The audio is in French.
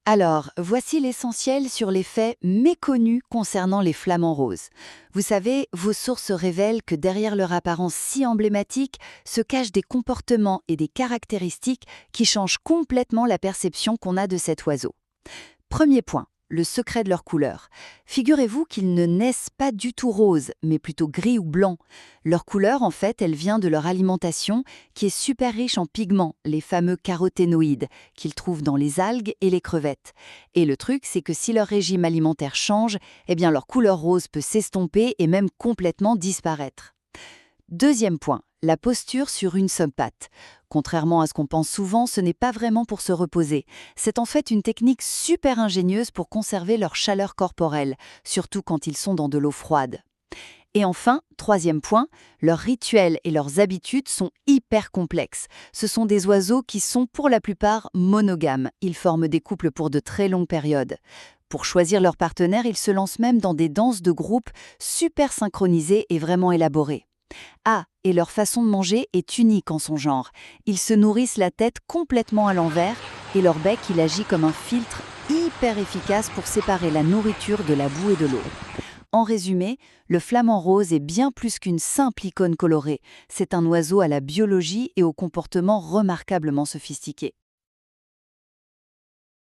Alors, voici l'essentiel sur les faits méconnus concernant les flamants roses. Vous savez, vos sources révèlent que derrière leur apparence si emblématique se cachent des comportements et des caractéristiques qui changent complètement la perception qu'on a de cet oiseau. Premier point, le secret de leur couleur. Figurez-vous qu'ils ne naissent pas du tout roses, mais plutôt gris ou blanc. Leur couleur, en fait, elle vient de leur alimentation, qui est super riche en pigments, les fameux caroténoïdes, qu'ils trouvent dans les algues et les crevettes. Et le truc, c'est que si leur régime alimentaire change, eh bien leur couleur rose peut s'estomper et même complètement disparaître. Deuxième point, la posture sur une seule patte. Contrairement à ce qu'on pense souvent, ce n'est pas vraiment pour se reposer. C'est en fait une technique super ingénieuse pour conserver leur chaleur corporelle, surtout quand ils sont dans de l'eau froide. Et enfin, troisième point, leurs rituels et leurs habitudes sont hyper complexes. Ce sont des oiseaux qui sont pour la plupart monogames. Ils forment des couples pour de très longues périodes. Pour choisir leur partenaire, ils se lancent même dans des danses de groupe super synchronisées et vraiment élaborées. Ah, et leur façon de manger est unique en son genre. Ils se nourrissent la tête complètement à l'envers et leur bec, il agit comme un filtre hyper efficace pour séparer la nourriture de la boue et de l'eau. En résumé, le flamant rose est bien plus qu'une simple icône colorée. C'est un oiseau à la biologie et au comportement remarquablement sophistiqué.